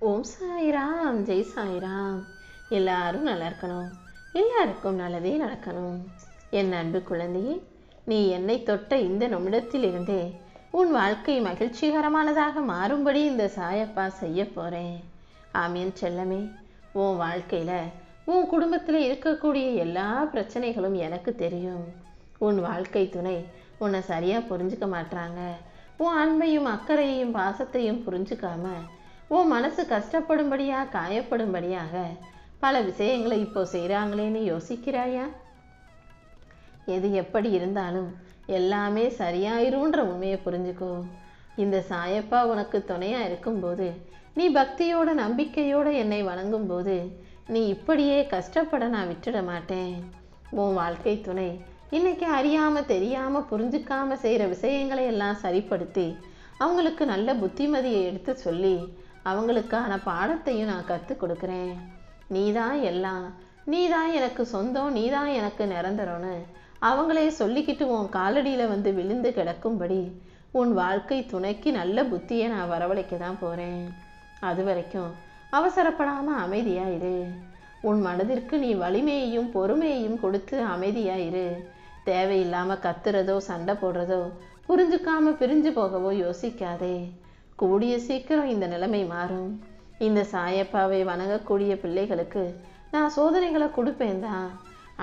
ஓம் சாய்ராம், ஜெய் சாய்ராம். எல்லாரும் நல்லா இருக்கணும், எல்லாருக்கும் நல்லதே நடக்கணும். என் அன்பு குழந்தையே, நீ என்னை தொட்ட இந்த நிமிடத்திலிருந்தே உன் வாழ்க்கை மகிழ்ச்சிகரமானதாக மாறும்படி இந்த சாயப்பா செய்ய போகிறேன். ஆமீன் செல்லமே. உன் வாழ்க்கையில் உன் குடும்பத்தில் இருக்கக்கூடிய எல்லா பிரச்சனைகளும் எனக்கு தெரியும். உன் வாழ்க்கை துணை உன்னை சரியாக புரிஞ்சுக்க மாட்டாங்க. உன் அன்பையும் அக்கறையையும் பாசத்தையும் புரிஞ்சுக்காம உன் மனசு கஷ்டப்படும்படியாக காயப்படும்படியாக பல விஷயங்களை இப்போ செய்கிறாங்களேன்னு யோசிக்கிறாயா? எது எப்படி இருந்தாலும் எல்லாமே சரியாயிருன்ற உண்மையை புரிஞ்சுக்கோ. இந்த சாயப்பா உனக்கு துணையாக இருக்கும்போது, நீ பக்தியோட நம்பிக்கையோடு என்னை வணங்கும் போது, நீ இப்படியே கஷ்டப்பட நான் விட்டுட மாட்டேன். உன் வாழ்க்கை துணை இன்னைக்கு அறியாமல் தெரியாமல் புரிஞ்சுக்காமல் செய்கிற விஷயங்களை எல்லாம் சரிப்படுத்தி அவங்களுக்கு நல்ல புத்திமதியை எடுத்து சொல்லி அவங்களுக்கான பாடத்தையும் நான் கற்றுக் கொடுக்குறேன். நீதான் எல்லாம், நீதான் எனக்கு சொந்தம், நீதான் எனக்கு நிரந்தரம்னு அவங்களே சொல்லிக்கிட்டு உன் காலடியில் வந்து விழுந்து கிடக்கும்படி உன் வாழ்க்கை துணைக்கு நல்ல புத்தியை நான் வரவழைக்க தான் போகிறேன். அது வரைக்கும் அவசரப்படாமல் அமைதியாயிரு. உன் மனதிற்கு நீ வலிமையையும் பொறுமையையும் கொடுத்து அமைதியாயிரு. தேவையில்லாமல் கத்துறதோ சண்டை போடுறதோ புரிஞ்சுக்காம பிரிஞ்சு போகவோ யோசிக்காதே. கூடிய சீக்கிரம் இந்த நிலைமை மாறும். இந்த சாயப்பாவை வணங்கக்கூடிய பிள்ளைகளுக்கு நான் சோதனைகளை கொடுப்பேன் தான்.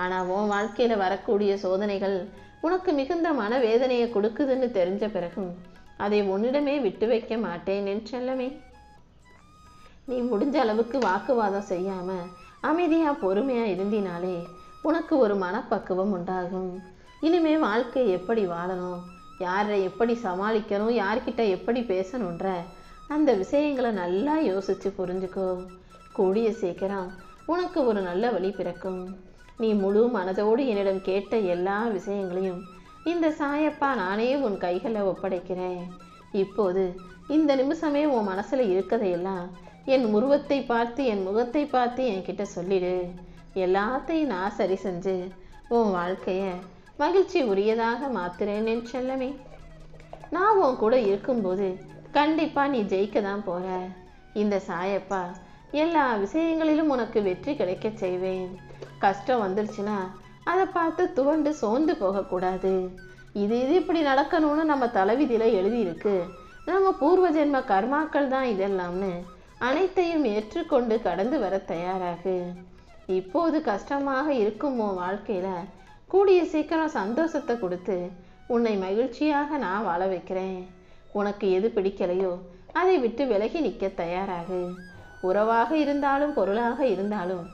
ஆனால் உன் வாழ்க்கையில் வரக்கூடிய சோதனைகள் உனக்கு மிகுந்த மனவேதனையை கொடுக்குதுன்னு தெரிஞ்ச பிறகும் அதை உன்னிடமே விட்டு வைக்க மாட்டேன் என் செல்லமே. நீ முடிஞ்ச அளவுக்கு வாக்குவாதம் செய்யாமல் அமைதியாக பொறுமையாக இருந்தினாலே உனக்கு ஒரு மனப்பக்குவம் உண்டாகும். இனிமே வாழ்க்கையை எப்படி வாழணும், யாரை எப்படி சமாளிக்கணும், யார்கிட்ட எப்படி பேசணுன்ற அந்த விஷயங்களை நல்லா யோசித்து புரிஞ்சுக்கோ. கூடிய சீக்கிரம் உனக்கு ஒரு நல்ல வழி பிறக்கும். நீ முழு மனதோடு என்னிடம் கேட்ட எல்லா விஷயங்களையும் இந்த சாயப்பா நானே உன் கைகளில் ஒப்படைக்கிறேன். இப்போது இந்த நிமிஷமே உன் மனசில் இருக்கதையெல்லாம் என் உருவத்தை பார்த்து என் முகத்தை பார்த்து என்கிட்ட சொல்லிடு. எல்லாத்தையும் நான் சரி செஞ்சு உன் வாழ்க்கையை மகிழ்ச்சி உரியதாக மாத்துறேன் என் செல்லமே. நான் உன் கூட இருக்கும்போது கண்டிப்பாக நீ ஜெயிக்க தான் போகிற. இந்த சாயப்பா எல்லா விஷயங்களிலும் உனக்கு வெற்றி கிடைக்க செய்வேன். கஷ்டம் வந்துருச்சுன்னா அதை பார்த்து துவண்டு சோர்ந்து போகக்கூடாது. இது இப்படி நடக்கணும்னு நம்ம தலைவிதியில் எழுதியிருக்கு, நம்ம பூர்வ ஜென்ம கர்மாக்கள் தான் இதெல்லாம்னு அனைத்தையும் ஏற்றுக்கொண்டு கடந்து வர தயாராகு. இப்போது கஷ்டமாக இருக்கும் உன் வாழ்க்கையில் கூடிய சீக்கிரம் சந்தோஷத்தை கொடுத்து உன்னை மகிழ்ச்சியாக நான் வாழ வைக்கிறேன். உனக்கு எது பிடிக்கலையோ அதை விட்டு விலகி நிற்க தயாராகு. உறவாக இருந்தாலும் பொருளாக இருந்தாலும்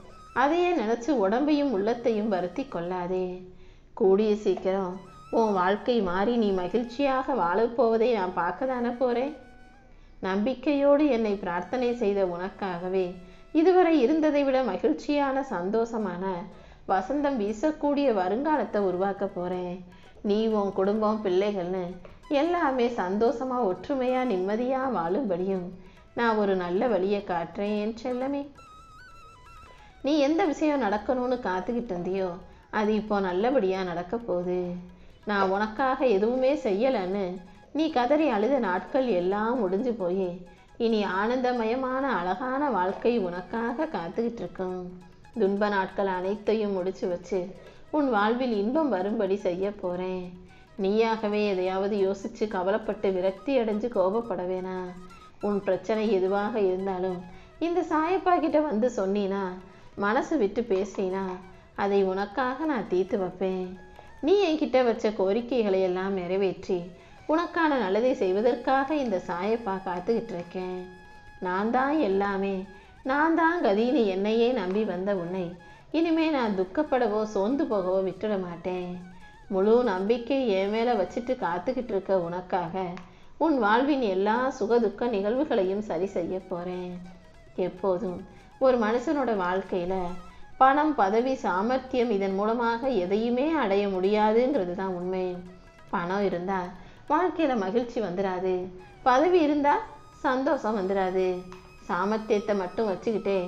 அதையே நினச்சி உடம்பையும் உள்ளத்தையும் வருத்தி கொள்ளாதே. கூடிய சீக்கிரம் உன் வாழ்க்கை மாறி நீ மகிழ்ச்சியாக வாழப்போவதை நான் பார்க்க தானே போகிறேன். நம்பிக்கையோடு என்னை பிரார்த்தனை செய்த உனக்காகவே இதுவரை இருந்ததை விட மகிழ்ச்சியான சந்தோஷமான வசந்தம் வீசக்கூடிய வருங்காலத்தை உருவாக்க போகிறேன். நீ உன் குடும்பம் பிள்ளைகள்னு எல்லாமே சந்தோஷமாக ஒற்றுமையாக நிம்மதியாக வாழும்படியும் நான் ஒரு நல்ல வழியை காட்டுறேன் என் செல்லமே. நீ எந்த விஷயம் நடக்கணும்னு காத்துக்கிட்டு இருந்தியோ அது இப்போ நல்லபடியாக நடக்க போகுது. நான் உனக்காக எதுவுமே செய்யலைன்னு நீ கதறி அழுத நாட்கள் எல்லாம் முடிஞ்சு போய் இனி ஆனந்தமயமான அழகான வாழ்க்கை உனக்காக காத்துக்கிட்டு இருக்கும். துன்ப நாட்கள் அனைத்தையும் முடிச்சு வச்சு உன் வாழ்வில் இன்பம் வரும்படி செய்ய போகிறேன். நீயாகவே எதையாவது யோசித்து கவலைப்பட்டு விரக்தி அடைஞ்சு கோபப்பட வேணாம். உன் பிரச்சனை எதுவாக இருந்தாலும் இந்த சாயப்பா கிட்ட வந்து சொன்னீனா, மனசு விட்டு பேசினா அதை உனக்காக நான் தீர்த்து வைப்பேன். நீ என்கிட்ட வச்ச கோரிக்கைகளை எல்லாம் நிறைவேற்றி உனக்கான நல்லதை செய்வதற்காக இந்த சாயப்பா காத்துக்கிட்டு இருக்கேன். நான் தான் எல்லாமே, நான் தான் கதின்னு என்னையே நம்பி வந்த உன்னை இனிமே நான் துக்கப்படவோ சோர்ந்து போகவோ விட்டுட மாட்டேன். முழு நம்பிக்கை என் மேலே வச்சுட்டு காத்துக்கிட்டு இருக்க உனக்காக உன் வாழ்வின் எல்லா சுகதுக்க நிகழ்வுகளையும் சரி செய்ய போகிறேன். எப்போதும் ஒரு மனுஷனோட வாழ்க்கையில் பணம் பதவி சாமர்த்தியம் இதன் மூலமாக எதையுமே அடைய முடியாதுங்கிறது தான் உண்மை. பணம் இருந்தால் வாழ்க்கையில் மகிழ்ச்சி வந்துடாது, பதவி இருந்தால் சந்தோஷம் வந்துடாது. சாமர்த்தியத்தை மட்டும் வச்சுக்கிட்டே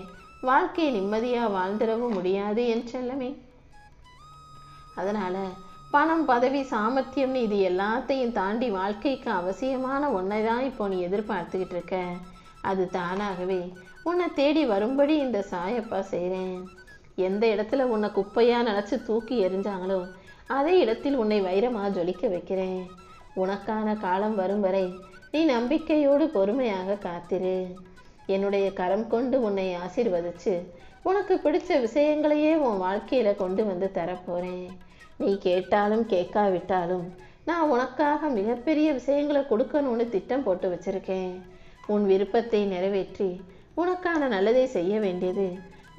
வாழ்க்கையை நிம்மதியாக வாழ்ந்துடவும் முடியாது என் செல்லமே. அதனால் பணம் பதவி சாமர்த்தியம்னு இது எல்லாத்தையும் தாண்டி வாழ்க்கைக்கு அவசியமான ஒன்றை தான் இப்போ நீ எதிர்பார்த்துக்கிட்டு இருக்க. அது தானாகவே உன்னை தேடி வரும்படி இந்த சாயப்பா செய்கிறேன். எந்த இடத்துல உன்னை குப்பையா நினச்சி தூக்கி எறிஞ்சாங்களோ அதே இடத்தில் உன்னை வைரமாக ஜொலிக்க வைக்கிறேன். உனக்கான காலம் வரும் வரை நீ நம்பிக்கையோடு பொறுமையாக காத்திரு. என்னுடைய கரம் கொண்டு உன்னை ஆசீர்வதிச்சு உனக்கு பிடிச்ச விஷயங்களையே உன் வாழ்க்கையில் கொண்டு வந்து தரப்போகிறேன். நீ கேட்டாலும் கேட்காவிட்டாலும் நான் உனக்காக மிகப்பெரிய விஷயங்களை கொடுக்கணும்னு திட்டம் போட்டு வச்சுருக்கேன். உன் விருப்பத்தை நிறைவேற்றி உனக்கான நல்லதை செய்ய வேண்டியது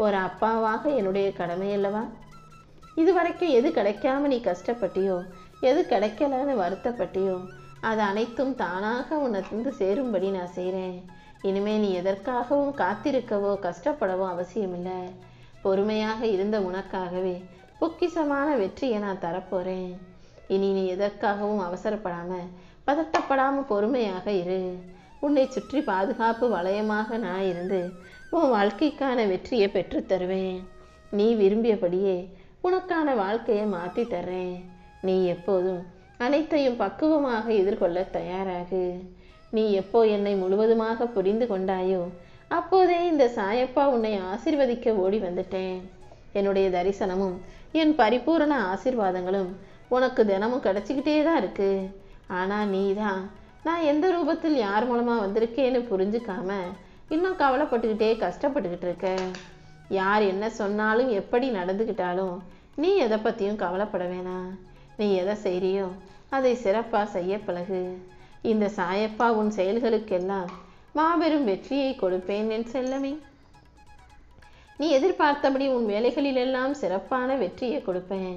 ஒரு அப்பாவாக என்னுடைய கடமை அல்லவா? இதுவரைக்கும் எது கிடைக்காம நீ கஷ்டப்பட்டியோ, எது கிடைக்கலன்னு வருத்தப்பட்டியோ, அது அனைத்தும் தானாக உனக்கு சேரும்படி நான் செய்கிறேன். இனிமேல் நீ எதற்காகவும் காத்திருக்கவோ கஷ்டப்படவோ அவசியமில்லை. பொறுமையாக இருந்த உனக்காகவே பொக்கிஷமான வெற்றியை நான் தரப்போகிறேன். இனி நீ எதற்காகவும் அவசரப்படாமல் பதட்டப்படாமல் பொறுமையாக இரு. உன்னை சுற்றி பாதுகாப்பு வளையமாக நான் இருந்து உன் வாழ்க்கைக்கான வெற்றியை பெற்று தருவேன். நீ விரும்பியபடியே உனக்கான வாழ்க்கையை மாற்றி தர்றேன். நீ எப்போதும் அனைத்தையும் பக்குவமாக எதிர்கொள்ள தயாராகு. நீ எப்போ என்னை முழுவதுமாக புரிந்து கொண்டாயோ அப்போதே இந்த சாயப்பா உன்னை ஆசீர்வதிக்க ஓடி வந்துட்டேன். என்னுடைய தரிசனமும் என் பரிபூரண ஆசீர்வாதங்களும் உனக்கு தினமும் கிடைச்சிக்கிட்டே தான் இருக்கு. ஆனால் நீ தான் நான் எந்த ரூபத்தில் யார் மூலமாக வந்திருக்கேன்னு புரிஞ்சுக்காம இன்னும் கவலைப்பட்டுக்கிட்டே கஷ்டப்பட்டுக்கிட்டு இருக்க. யார் என்ன சொன்னாலும் எப்படி நடந்துக்கிட்டாலும் நீ எதை பற்றியும் கவலைப்பட வேணாம். நீ எதை செய்கிறியோ அதை சிறப்பாக செய்ய பழகு. இந்த சாயப்பா உன் செயல்களுக்கெல்லாம் மாபெரும் வெற்றியை கொடுப்பேன் என் செல்லமே. நீ எதிர்பார்த்தபடி உன் வேலைகளிலெல்லாம் சிறப்பான வெற்றியை கொடுப்பேன்.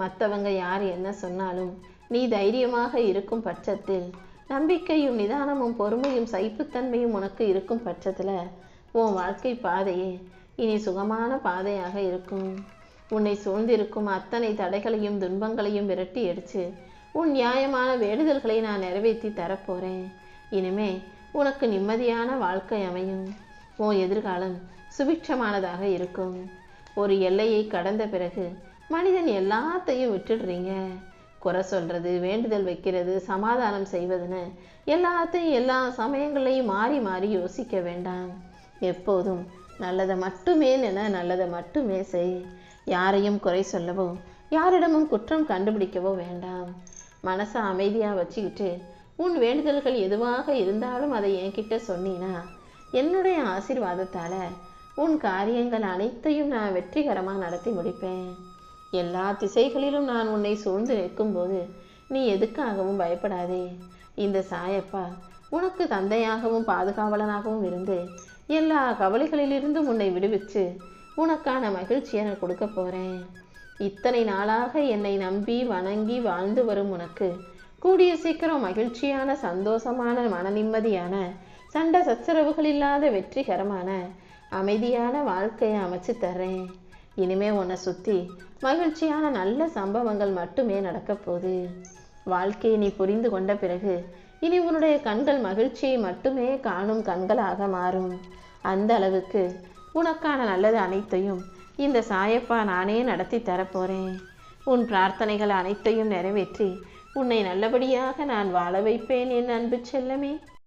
மற்றவங்க யார் என்ன சொன்னாலும் நீ தைரியமாக இருக்கும் பட்சத்தில், நம்பிக்கையும் நிதானமும் பொறுமையும் சகிப்புத்தன்மையும் உனக்கு இருக்கும் பட்சத்தில் உன் வாழ்க்கை பாதையே இனி சுகமான பாதையாக இருக்கும். உன்னை சூழ்ந்திருக்கும் அத்தனை தடைகளையும் துன்பங்களையும் விரட்டி அடித்து உன் நியாயமான வேண்டுதல்களை நான் நிறைவேற்றி தரப்போகிறேன். இனிமே உனக்கு நிம்மதியான வாழ்க்கை அமையும். உன் எதிர்காலம் சுபிட்சமானதாக இருக்கும். ஒரு எல்லையை கடந்த பிறகு மனிதன் எல்லாத்தையும் விட்டுடுறீங்க. குறை சொல்கிறது, வேண்டுதல் வைக்கிறது, சமாதானம் செய்வதுன்னு எல்லாத்தையும் எல்லா சமயங்களையும் மாறி மாறி யோசிக்க வேண்டாம். எப்போதும் நல்லதை மட்டுமே நல்லதை மட்டுமே செய். யாரையும் குறை சொல்லவோ யாரிடமும் குற்றம் கண்டுபிடிக்கவோ வேண்டாம். மனசை அமைதியாக வச்சுக்கிட்டு உன் வேண்டுதல்கள் எதுவாக இருந்தாலும் அதை என்கிட்ட சொன்னீன்னா என்னுடைய ஆசீர்வாதத்தால் உன் காரியங்கள் அனைத்தையும் நான் வெற்றிகரமாக நடத்தி முடிப்பேன். எல்லா திசைகளிலும் நான் உன்னை சூழ்ந்து நிற்கும்போது நீ எதுக்காகவும் பயப்படாதே. இந்த சாயப்பா உனக்கு தந்தையாகவும் பாதுகாவலனாகவும் இருந்து எல்லா கவலைகளிலிருந்தும் உன்னை விடுவிச்சு உனக்கான மகிழ்ச்சியை நான் கொடுக்க போகிறேன். இத்தனை நாளாக என்னை நம்பி வணங்கி வாழ்ந்து வரும் உனக்கு கூடிய சீக்கிரம் மகிழ்ச்சியான சந்தோஷமான மன நிம்மதியான சண்டை சச்சரவுகள் இல்லாத வெற்றிகரமான அமைதியான வாழ்க்கையை அமைச்சு தர்றேன். இனிமே உன்னை சுற்றி மகிழ்ச்சியான நல்ல சம்பவங்கள் மட்டுமே நடக்க போகுது. வாழ்க்கையை நீ புரிந்து கொண்ட பிறகு இனி உன்னுடைய கண்கள் மகிழ்ச்சியை மட்டுமே காணும் கண்களாக மாறும். அந்த அளவுக்கு உனக்கான நல்லது அனைத்தையும் இந்த சாயப்பா நானே நடத்தி தரப்போகிறேன். உன் பிரார்த்தனைகள் அனைத்தையும் நிறைவேற்றி உன்னை நல்லபடியாக நான் வாழ வைப்பேன் என் அன்பு செல்லமே.